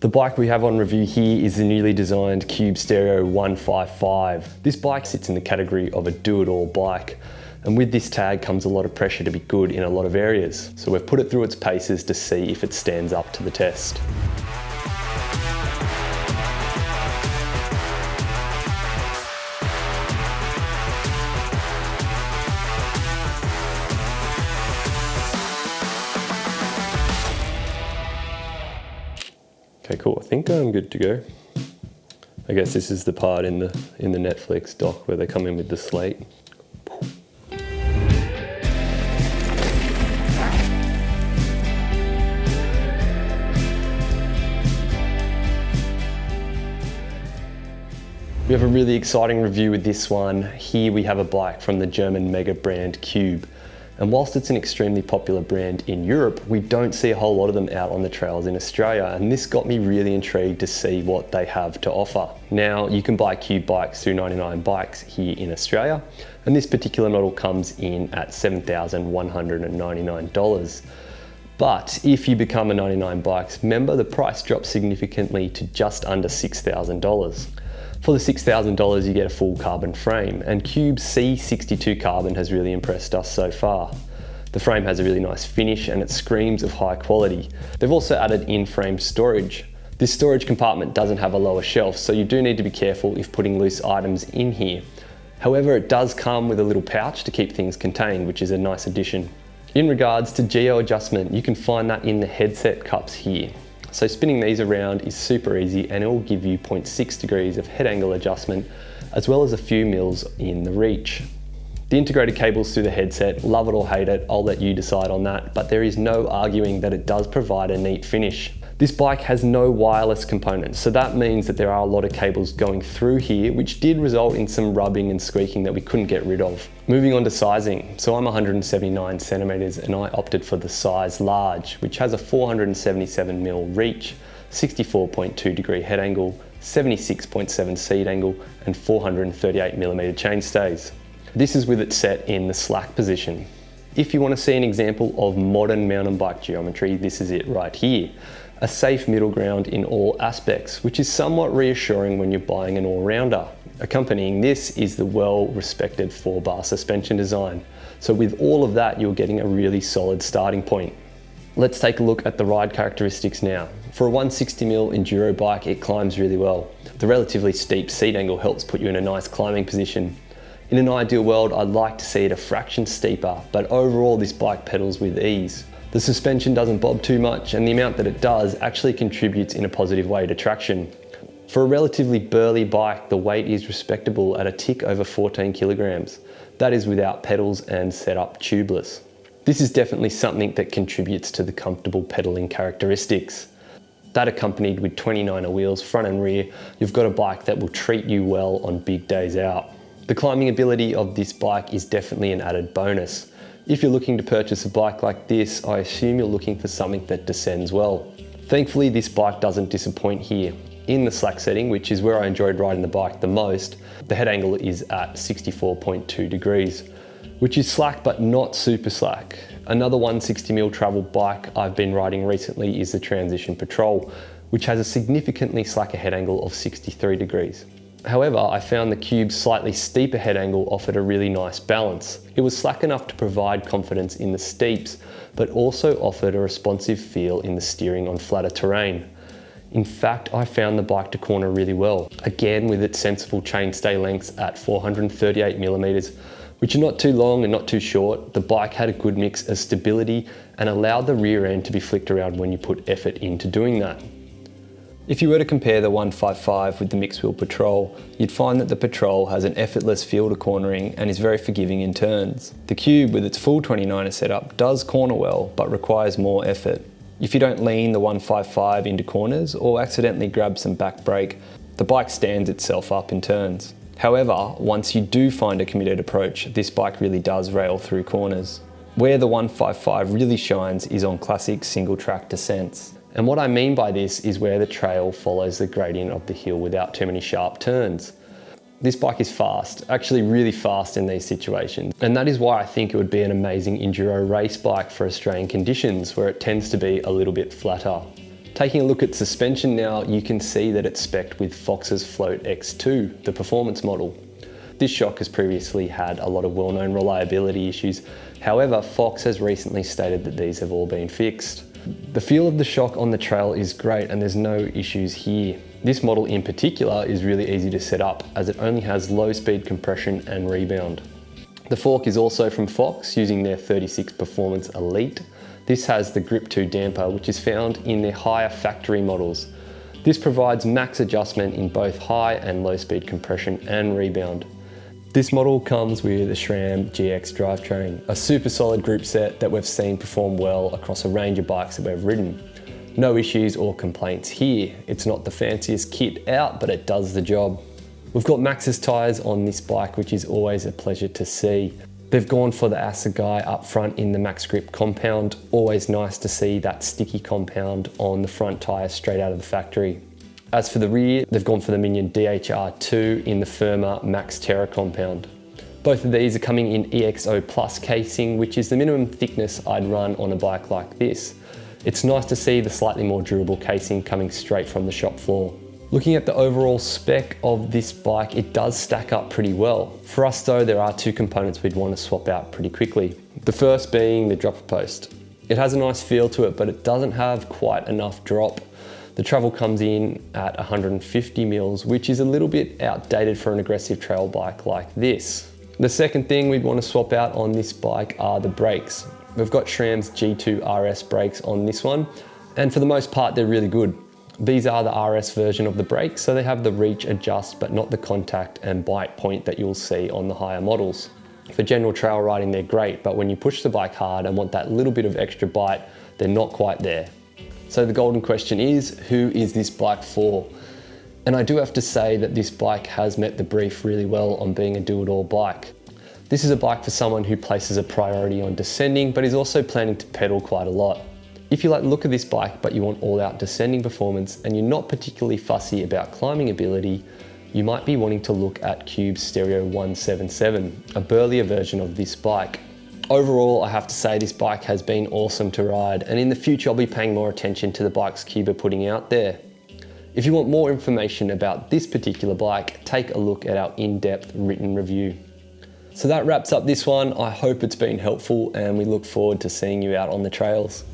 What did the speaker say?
The bike we have on review here is the newly designed Cube Stereo 155. This bike sits in the category of a do-it-all bike, and with this tag comes a lot of pressure to be good in a lot of areas. So we've put it through its paces to see if it stands up to the test. Okay, cool. I think I'm good to go. I guess this is the part in the Netflix doc where they come in with the slate. We have a really exciting review with this one. Here we have a bike from the German mega brand Cube. And whilst it's an extremely popular brand in Europe, we don't see a whole lot of them out on the trails in Australia, and this got me really intrigued to see what they have to offer. Now, you can buy Cube bikes through 99 Bikes here in Australia, and this particular model comes in at $7,199. But if you become a 99 Bikes member, the price drops significantly to just under $6,000. For the $6,000, you get a full carbon frame, and Cube's C-62 carbon has really impressed us so far. The frame has a really nice finish and it screams of high quality. They've also added in-frame storage. This storage compartment doesn't have a lower shelf, so you do need to be careful if putting loose items in here. However, it does come with a little pouch to keep things contained, which is a nice addition. In regards to geo adjustment, you can find that in the headset cups here. So spinning these around is super easy, and it will give you 0.6 degrees of head angle adjustment, as well as a few mils in the reach. The integrated cables through the headset, love it or hate it, I'll let you decide on that, but there is no arguing that it does provide a neat finish. This bike has no wireless components, so that means that there are a lot of cables going through here, which did result in some rubbing and squeaking that we couldn't get rid of. Moving on to sizing. So I'm 179 centimeters and I opted for the size large, which has a 477mm reach, 64.2 degree head angle, 76.7 seat angle, and 438mm chainstays. This is with it set in the slack position. If you want to see an example of modern mountain bike geometry, this is it right here. A safe middle ground in all aspects, which is somewhat reassuring when you're buying an all-rounder. Accompanying this is the well-respected 4-bar suspension design. So with all of that, you're getting a really solid starting point. Let's take a look at the ride characteristics now. For a 160mm enduro bike, it climbs really well. The relatively steep seat angle helps put you in a nice climbing position. In an ideal world, I'd like to see it a fraction steeper, but overall this bike pedals with ease. The suspension doesn't bob too much, and the amount that it does actually contributes in a positive way to traction. For a relatively burly bike, the weight is respectable at a tick over 14 kilograms. That is without pedals and set up tubeless. This is definitely something that contributes to the comfortable pedaling characteristics. That accompanied with 29er wheels, front and rear, you've got a bike that will treat you well on big days out. The climbing ability of this bike is definitely an added bonus. If you're looking to purchase a bike like this, I assume you're looking for something that descends well. Thankfully, this bike doesn't disappoint here. In the slack setting, which is where I enjoyed riding the bike the most, the head angle is at 64.2 degrees, which is slack but not super slack. Another 160mm travel bike I've been riding recently is the Transition Patrol, which has a significantly slacker head angle of 63 degrees. However, I found the Cube's slightly steeper head angle offered a really nice balance. It was slack enough to provide confidence in the steeps, but also offered a responsive feel in the steering on flatter terrain. In fact, I found the bike to corner really well. Again, with its sensible chainstay lengths at 438mm, which are not too long and not too short, the bike had a good mix of stability and allowed the rear end to be flicked around when you put effort into doing that. If you were to compare the 155 with the mixed wheel Patrol, you'd find that the Patrol has an effortless feel to cornering and is very forgiving in turns. The Cube with its full 29er setup does corner well, but requires more effort. If you don't lean the 155 into corners or accidentally grab some back brake, the bike stands itself up in turns. However, once you do find a committed approach, this bike really does rail through corners. Where the 155 really shines is on classic single track descents. And what I mean by this is where the trail follows the gradient of the hill without too many sharp turns. This bike is fast, actually really fast in these situations. And that is why I think it would be an amazing enduro race bike for Australian conditions where it tends to be a little bit flatter. Taking a look at suspension now, you can see that it's spec'd with Fox's Float X2, the performance model. This shock has previously had a lot of well-known reliability issues. However, Fox has recently stated that these have all been fixed. The feel of the shock on the trail is great and there's no issues here. This model in particular is really easy to set up as it only has low speed compression and rebound. The fork is also from Fox using their 36 Performance Elite. This has the Grip 2 damper, which is found in their higher factory models. This provides max adjustment in both high and low speed compression and rebound. This model comes with a SRAM GX drivetrain, a super solid group set that we've seen perform well across a range of bikes that we've ridden. No issues or complaints here. It's not the fanciest kit out, but it does the job. We've got Maxxis tyres on this bike, which is always a pleasure to see. They've gone for the Assegai up front in the Max Grip compound. Always nice to see that sticky compound on the front tyre straight out of the factory. As for the rear, they've gone for the Minion DHR2 in the firmer Max Terra compound. Both of these are coming in EXO Plus casing, which is the minimum thickness I'd run on a bike like this. It's nice to see the slightly more durable casing coming straight from the shop floor. Looking at the overall spec of this bike, it does stack up pretty well. For us though, there are two components we'd want to swap out pretty quickly. The first being the dropper post. It has a nice feel to it, but it doesn't have quite enough drop. The travel comes in at 150 mils, which is a little bit outdated for an aggressive trail bike like this. The second thing we'd want to swap out on this bike are the brakes. We've got SRAM's G2 RS brakes on this one, and for the most part they're really good. These are the RS version of the brakes, so they have the reach adjust but not the contact and bite point that you'll see on the higher models. For general trail riding they're great, but when you push the bike hard and want that little bit of extra bite, they're not quite there. So the golden question is, who is this bike for? And I do have to say that this bike has met the brief really well on being a do-it-all bike. This is a bike for someone who places a priority on descending, but is also planning to pedal quite a lot. If you like the look of this bike, but you want all-out descending performance, and you're not particularly fussy about climbing ability, you might be wanting to look at Cube's Stereo 177, a burlier version of this bike. Overall, I have to say this bike has been awesome to ride, and in the future I'll be paying more attention to the bikes Cube are putting out there. If you want more information about this particular bike, take a look at our in-depth written review. So that wraps up this one. I hope it's been helpful and we look forward to seeing you out on the trails.